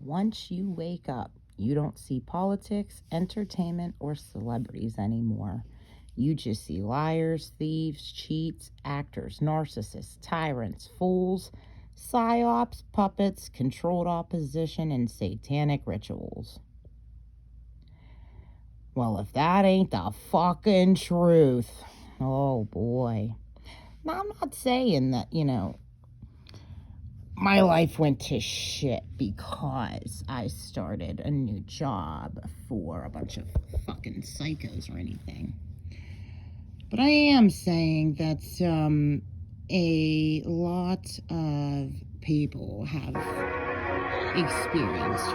Once you wake up, you don't see politics, entertainment, or celebrities anymore. You just see liars, thieves, cheats, actors, narcissists, tyrants, fools, psyops, puppets, controlled opposition, and satanic rituals. Well, if that ain't the fucking truth, oh boy. Now, I'm not saying that, my life went to shit because I started a new job for a bunch of fucking psychos or anything. But I am saying that a lot of people have experienced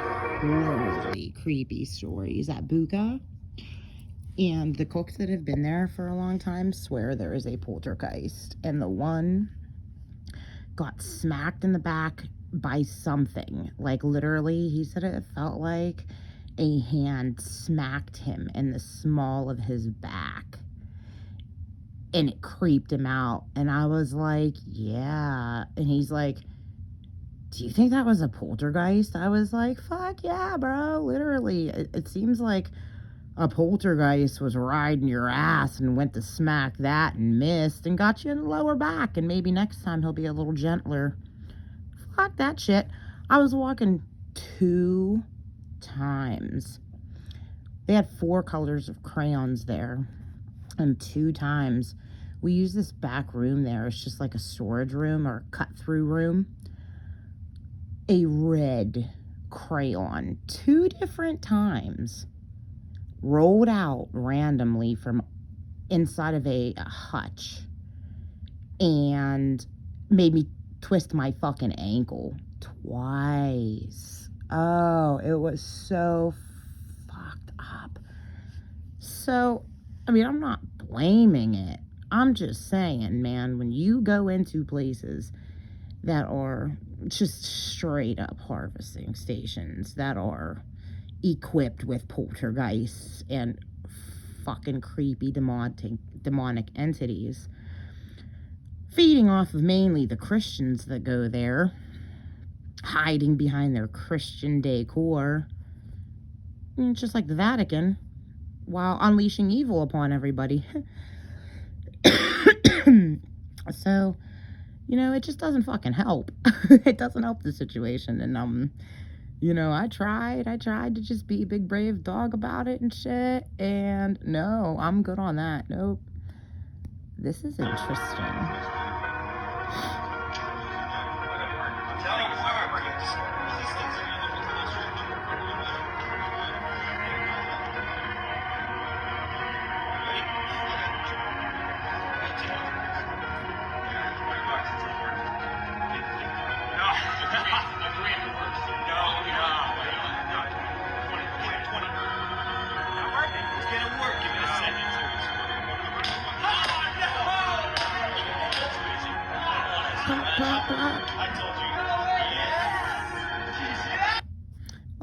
horribly creepy stories at Buka. And the cooks that have been there for a long time swear there is a poltergeist. And the one got smacked in the back by something. Like, literally, he said it felt like a hand smacked him in the small of his back. And it creeped him out. And I was like, yeah. And he's like, do you think that was a poltergeist? I was like, fuck yeah, bro. Literally. It seems like a poltergeist was riding your ass and went to smack that and missed and got you in the lower back. And maybe next time he'll be a little gentler. Fuck that shit. I was walking 2 times. They had 4 colors of crayons there. And 2 times we use this back room there. It's just like a storage room or a cut-through room. A red crayon 2 different times rolled out randomly from inside of a hutch and made me twist my fucking ankle twice. Oh, it was so fucked up. So, I mean, I'm not blaming it. I'm just saying, man, when you go into places that are just straight up harvesting stations that are equipped with poltergeists and fucking creepy demonic entities, feeding off of mainly the Christians that go there, hiding behind their Christian decor, just like the Vatican, while unleashing evil upon everybody. So, it just doesn't fucking help. It doesn't help the situation. And I tried to just be a big brave dog about it and shit, and no, I'm good on that. Nope. This is interesting.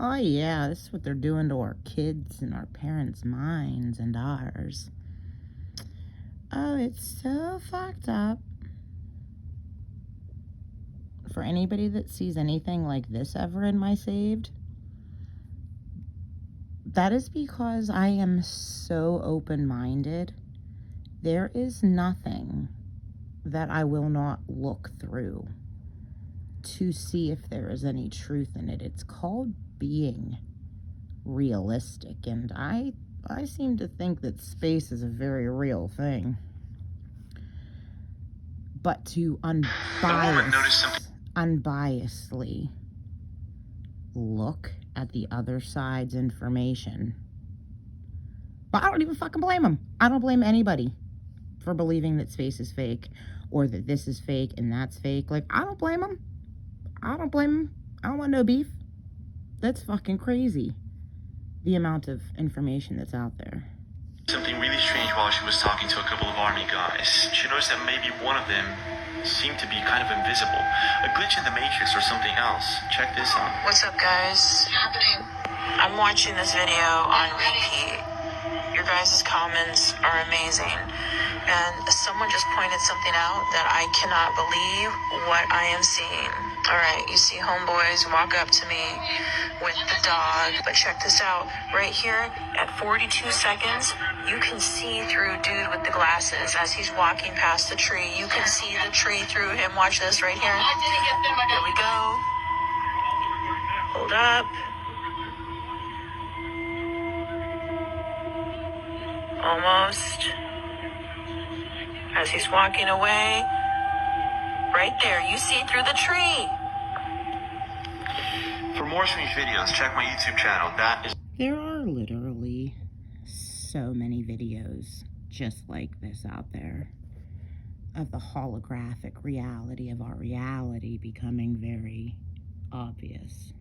Oh yeah, this is what they're doing to our kids and our parents' minds and ours. Oh, it's so fucked up. For anybody that sees anything like this ever in my saved, that is because I am so open-minded. There is nothing that I will not look through to see if there is any truth in it. It's called being realistic, and I seem to think that space is a very real thing. But to unbiasedly look at the other side's information. But I don't even fucking blame them. I don't blame anybody for believing that space is fake or that this is fake and that's fake. Like, I don't blame them. I don't want no beef. That's fucking crazy, the amount of information that's out there. Something really strange while she was talking to a couple of army guys. She noticed that maybe one of them seemed to be kind of invisible. A glitch in the matrix or something else. Check this out. What's up, guys? What's happening? I'm watching this video on repeat. Your guys' comments are amazing. And someone just pointed something out that I cannot believe what I am seeing. All right, you see homeboys walk up to me with the dog, but check this out. Right here at 42 seconds, you can see through dude with the glasses as he's walking past the tree. You can see the tree through him. Watch this right here. Here we go. Hold up. Almost. As he's walking away. Right there, you see through the tree. For more strange videos, check my YouTube channel. That is. There are literally so many videos just like this out there of the holographic reality of our reality becoming very obvious.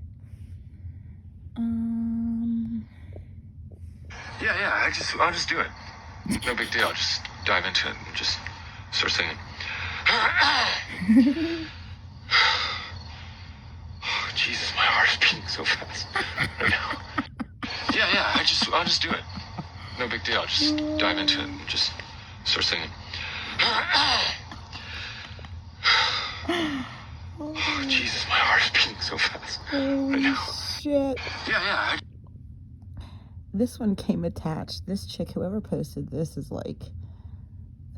Yeah, I'll just do it. No big deal. Just dive into it and just start singing. Oh, Jesus, my heart is beating so fast right now. Yeah, I'll just do it. No big deal. Just dive into it and just start singing. Oh, Jesus, my heart is beating so fast right now. Shit. Yeah. This one came attached. This chick, whoever posted this, is like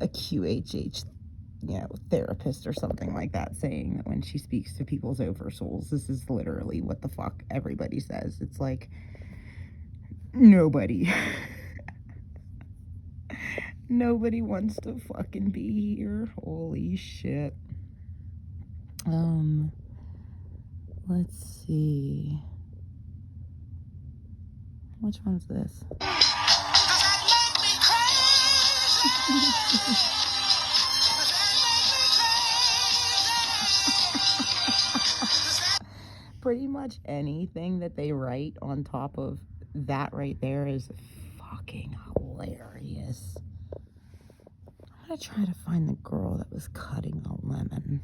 a QHH, therapist or something like that, saying that when she speaks to people's oversouls, this is literally what the fuck everybody says. It's like, nobody wants to fucking be here. Holy shit. Let's see. Which one's this? Pretty much anything that they write on top of that right there is fucking hilarious. I'm gonna try to find the girl that was cutting a lemon.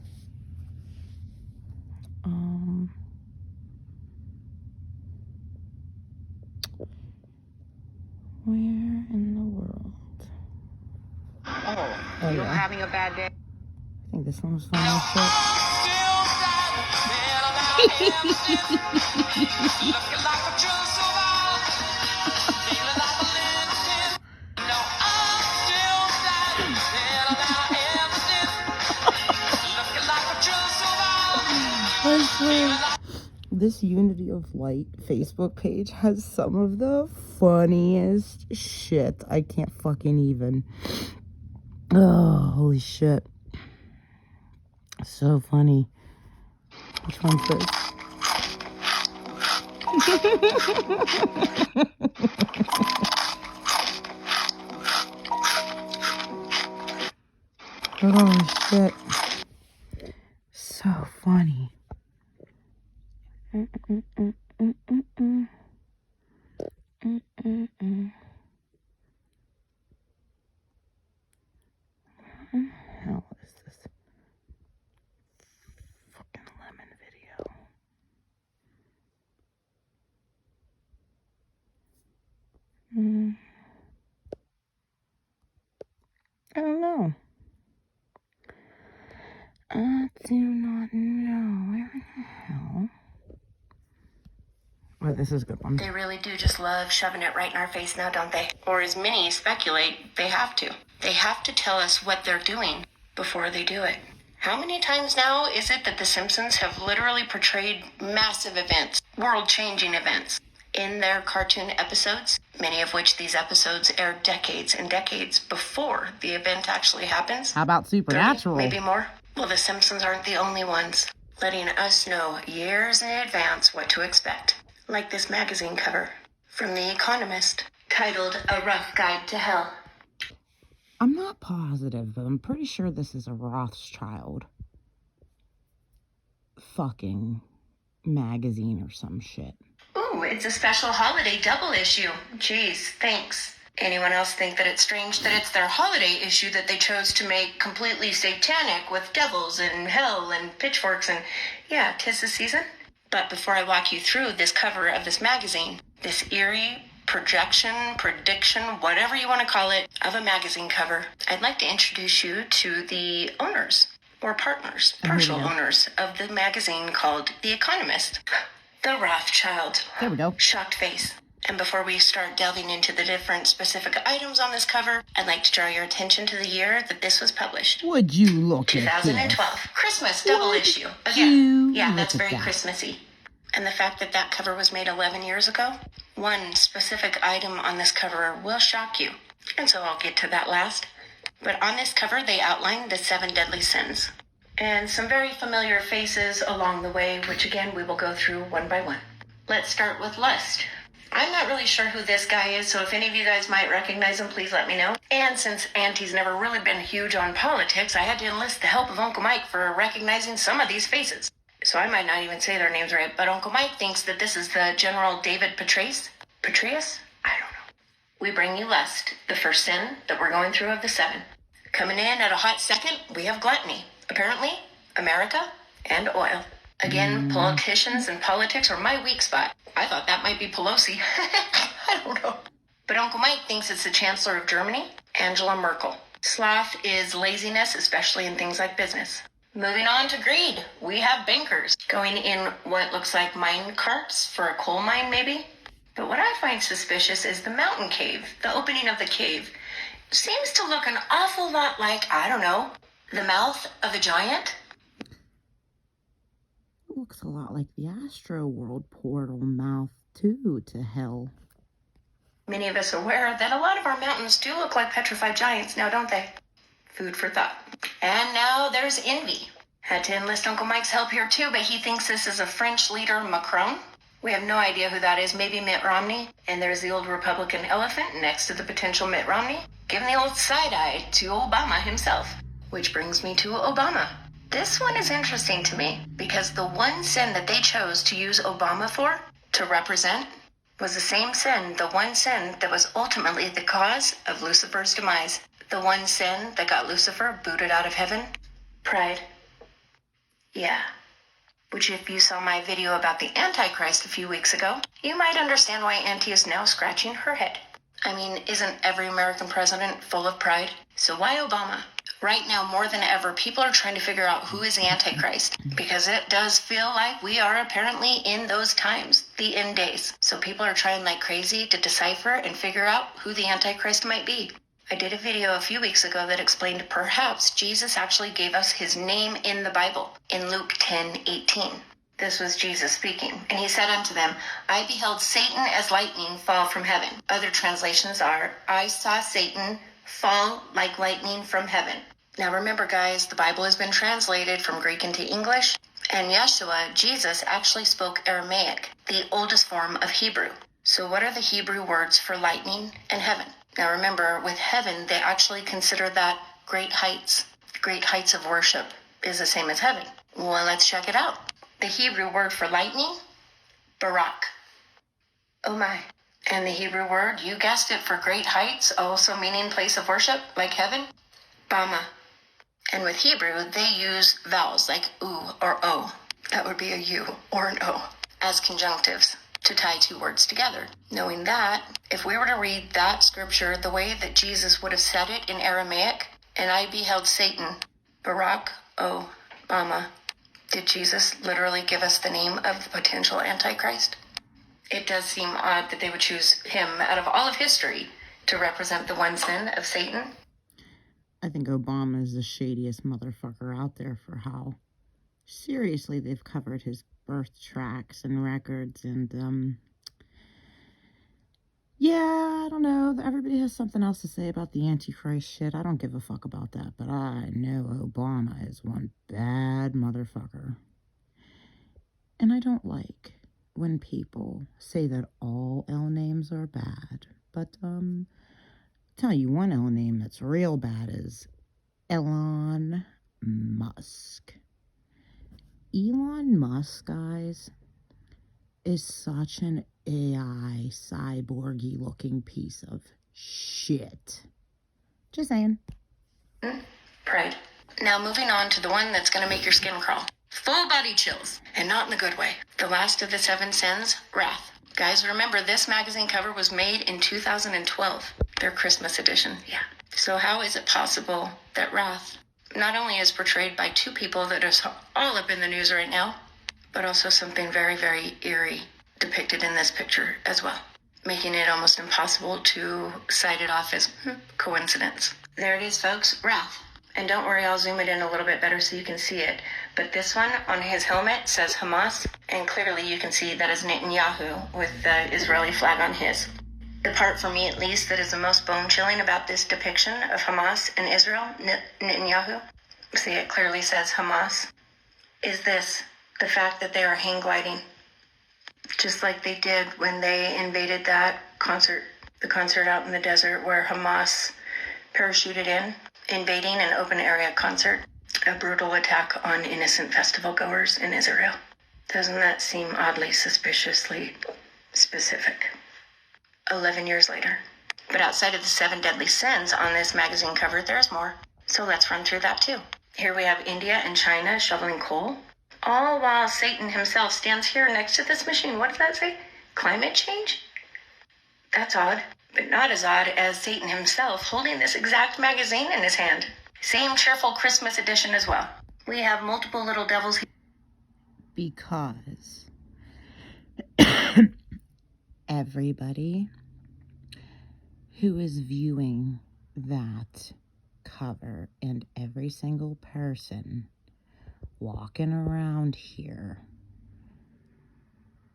Where in the world? Oh, You're yeah. having a bad day. I think this one was funny as shit. I swear, this Unity of Light Facebook page has some of the funniest shit. I can't fucking even. Oh, holy shit. So funny. Which one's this? Oh, shit. So funny. Hell is this fucking lemon video? I don't know. I do not know. Where in the hell? Oh, this is a good one. They really do just love shoving it right in our face now, don't they? Or as many speculate, they have to. They have to tell us what they're doing before they do it. How many times now is it that The Simpsons have literally portrayed massive events, world-changing events, in their cartoon episodes? Many of which these episodes air decades and decades before the event actually happens. How about Supernatural? 30, maybe more. Well, The Simpsons aren't the only ones, letting us know years in advance what to expect. Like this magazine cover from The Economist, titled A Rough Guide to Hell. I'm not positive, but I'm pretty sure this is a Rothschild fucking magazine or some shit. Ooh, it's a special holiday double issue. Jeez, thanks. Anyone else think that it's strange that it's their holiday issue that they chose to make completely satanic with devils and hell and pitchforks and, yeah, 'tis the season? But before I walk you through this cover of this magazine, this eerie projection, prediction, whatever you want to call it, of a magazine cover, I'd like to introduce you to the owners, were partners, Oh, here we partial go. owners of the magazine called The Economist. The Rothschilds. There we go. Shocked face. And before we start delving into the different specific items on this cover, I'd like to draw your attention to the year that this was published. Would you look at 2012. this? Christmas double Would issue. you Again. Yeah, look that's at very that? Christmassy. And the fact that that cover was made 11 years ago, one specific item on this cover will shock you. And so I'll get to that last. But on this cover, they outline the 7 deadly sins. And some very familiar faces along the way, which again, we will go through one by one. Let's start with lust. I'm not really sure who this guy is, so if any of you guys might recognize him, please let me know. And since Auntie's never really been huge on politics, I had to enlist the help of Uncle Mike for recognizing some of these faces. So I might not even say their names right, but Uncle Mike thinks that this is the General David Petraeus? Petraeus? I don't know. We bring you lust, the first sin that we're going through of the 7. Coming in at a hot second, we have gluttony. Apparently, America and oil. Again, politicians and politics are my weak spot. I thought that might be Pelosi. I don't know. But Uncle Mike thinks it's the Chancellor of Germany, Angela Merkel. Sloth is laziness, especially in things like business. Moving on to greed, we have bankers going in what looks like mine carts for a coal mine maybe. But what I find suspicious is the mountain cave, the opening of the cave. Seems to look an awful lot like, I don't know, the mouth of a giant. Looks a lot like the Astro World portal mouth too to hell. Many of us are aware that a lot of our mountains do look like petrified giants now, don't they? Food for thought. And now there's envy. Had to enlist Uncle Mike's help here too, but he thinks this is a French leader, Macron. We have no idea who that is, maybe Mitt Romney. And there's the old Republican elephant next to the potential Mitt Romney, giving the old side-eye to Obama himself. Which brings me to Obama. This one is interesting to me because the one sin that they chose to use Obama for, to represent, was the same sin, the one sin that was ultimately the cause of Lucifer's demise. The one sin that got Lucifer booted out of heaven? Pride. Yeah. Which if you saw my video about the Antichrist a few weeks ago, you might understand why Auntie is now scratching her head. I mean, isn't every American president full of pride? So why Obama? Right now, more than ever, people are trying to figure out who is the Antichrist, because it does feel like we are apparently in those times, the end days. So people are trying like crazy to decipher and figure out who the Antichrist might be. I did a video a few weeks ago that explained perhaps Jesus actually gave us his name in the Bible in Luke 10:18. This was Jesus speaking, and he said unto them, I beheld Satan as lightning fall from heaven. Other translations are, I saw Satan fall like lightning from heaven. Now remember guys, the Bible has been translated from Greek into English, and Yeshua, Jesus, actually spoke Aramaic, the oldest form of Hebrew. So what are the Hebrew words for lightning and heaven? Now remember, with heaven, they actually consider that great heights. Great heights of worship is the same as heaven. Well, let's check it out. The Hebrew word for lightning, barak. Oh my. And the Hebrew word, you guessed it, for great heights, also meaning place of worship, like heaven, bama. And with Hebrew, they use vowels like u or o. That would be a u or an o as conjunctives to tie two words together. Knowing that, if we were to read that scripture the way that Jesus would have said it in Aramaic, and I beheld Satan, barak, o, bama, did Jesus literally give us the name of the potential Antichrist? It does seem odd that they would choose him out of all of history to represent the one sin of Satan. I think Obama is the shadiest motherfucker out there for how seriously they've covered his birth tracks and records, and yeah, I don't know, everybody has something else to say about the Antichrist shit. I don't give a fuck about that, but I know Obama is one bad motherfucker. And I don't like when people say that all L names are bad, but tell you one L name that's real bad is Elon Musk. Elon Musk, guys, is such an AI cyborgy looking piece of shit. Just saying. Pride. Now moving on to the one that's going to make your skin crawl. Full body chills, and not in the good way. The last of the 7 sins, wrath. Guys, remember this magazine cover was made in 2012. Their Christmas edition, yeah. So how is it possible that wrath not only is portrayed by two people that is all up in the news right now, but also something very, very eerie depicted in this picture as well, making it almost impossible to cite it off as coincidence. There it is, folks, Wrath. And don't worry, I'll zoom it in a little bit better so you can see it. But this one on his helmet says Hamas, and clearly you can see that is Netanyahu with the Israeli flag on his. The part, for me at least, that is the most bone-chilling about this depiction of Hamas and Israel, Netanyahu, see it clearly says Hamas, is this, the fact that they are hang gliding, just like they did when they invaded that concert, the concert out in the desert where Hamas parachuted in, invading an open area concert, a brutal attack on innocent festival goers in Israel. Doesn't that seem oddly suspiciously specific? 11 years later. But outside of the 7 deadly sins on this magazine cover, there's more. So let's run through that too. Here we have India and China shoveling coal, all while Satan himself stands here next to this machine. What does that say? Climate change? That's odd, but not as odd as Satan himself holding this exact magazine in his hand. Same cheerful Christmas edition as well. We have multiple little devils here. Because everybody who is viewing that cover and every single person walking around here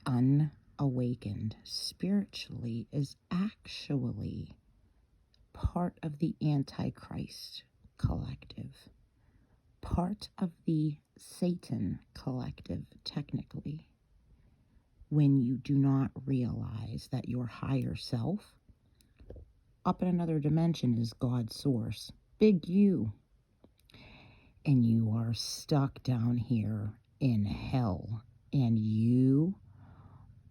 unawakened spiritually is actually part of the Antichrist collective, part of the Satan collective, technically, when you do not realize that your higher self up in another dimension is God's source, big you, and you are stuck down here in hell, and you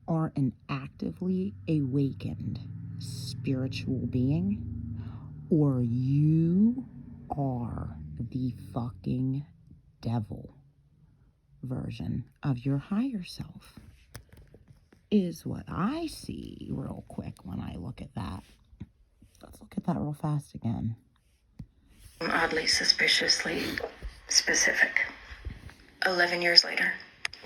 are an actively awakened spiritual being, or you are the fucking devil version of your higher self, is what I see real quick when I look at that. Let's look at that real fast again. Oddly suspiciously specific. 11 years later.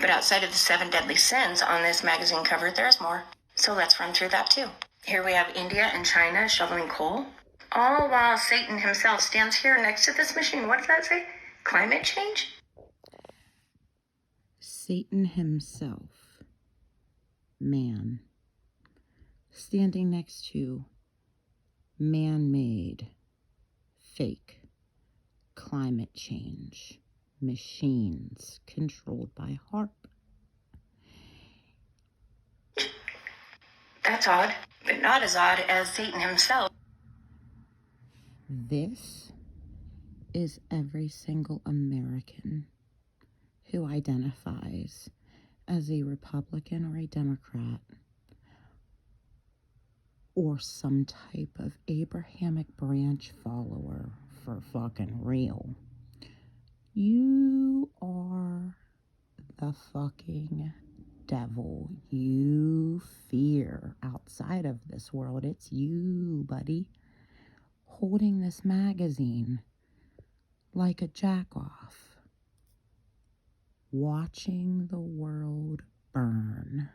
But outside of the 7 deadly sins on this magazine cover, there's more. So let's run through that too. Here we have India and China shoveling coal, all while Satan himself stands here next to this machine. What does that say? Climate change? Satan himself, man, standing next to man-made, fake, climate change, machines controlled by HARP. That's odd, but not as odd as Satan himself. This is every single American who identifies as a Republican or a Democrat or some type of Abrahamic branch follower for fucking real. You are the fucking devil. You fear outside of this world. It's you, buddy, holding this magazine like a jack-off, watching the world burn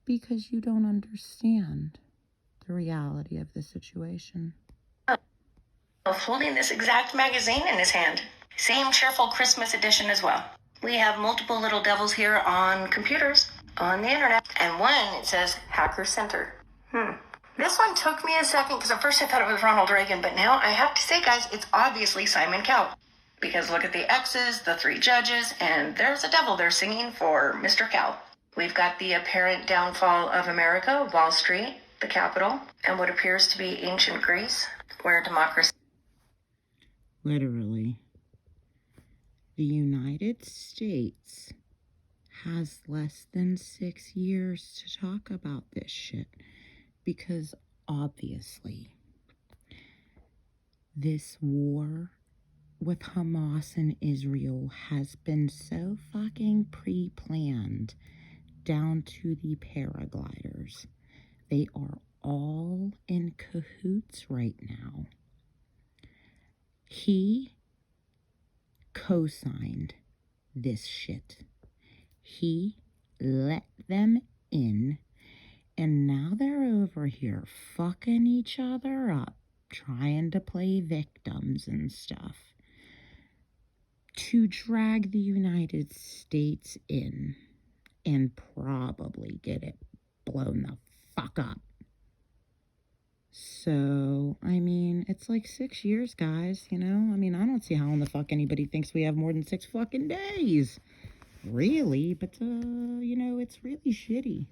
because you don't understand the reality of the situation. Of holding this exact magazine in his hand. Same cheerful Christmas edition as well. We have multiple little devils here on computers, on the internet, and one, it says Hacker Center. This one took me a second because at first I thought it was Ronald Reagan, but now I have to say, guys, it's obviously Simon Cowell. Because look at the X's, the 3 judges, and there's a devil there singing for Mr. Cowell. We've got the apparent downfall of America, Wall Street, the Capitol, and what appears to be ancient Greece, where democracy... Literally, the United States has less than 6 years to talk about this shit because obviously this war with Hamas and Israel has been so fucking pre-planned down to the paragliders. They are all in cahoots right now. He co-signed this shit. He let them in, and now they're over here fucking each other up, trying to play victims and stuff, to drag the United States in and probably get it blown the fuck up. So, I mean, it's like 6 years, guys, you know? I mean, I don't see how in the fuck anybody thinks we have more than 6 fucking days. Really, but, you know, it's really shitty.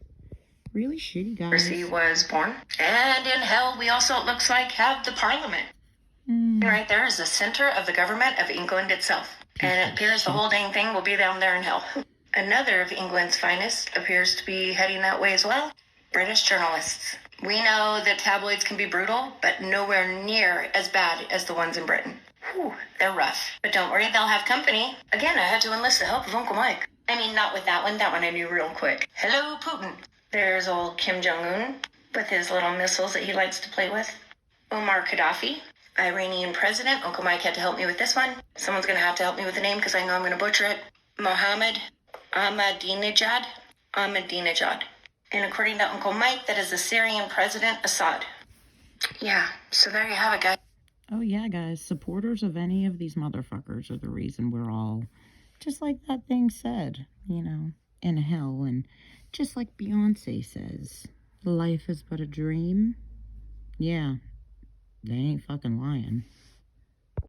Really shitty, guys. He was born. And in hell, we also, it looks like, have the parliament. Right there is the center of the government of England itself. And it appears the whole dang thing will be down there in hell. Another of England's finest appears to be heading that way as well. British journalists. We know that tabloids can be brutal, but nowhere near as bad as the ones in Britain. Whew, they're rough. But don't worry, they'll have company. Again, I had to enlist the help of Uncle Mike. I mean, not with that one. That one I knew real quick. Hello, Putin. There's old Kim Jong-un with his little missiles that he likes to play with. Omar Gaddafi, Iranian president. Uncle Mike had to help me with this one. Someone's going to have to help me with the name because I know I'm going to butcher it. Mohammed Ahmadinejad. And according to Uncle Mike, that is the Syrian president, Assad. Yeah, so there you have it, guys. Oh, yeah, guys. Supporters of any of these motherfuckers are the reason we're all, just like that thing said, you know, in hell. And just like Beyonce says, life is but a dream. Yeah, they ain't fucking lying.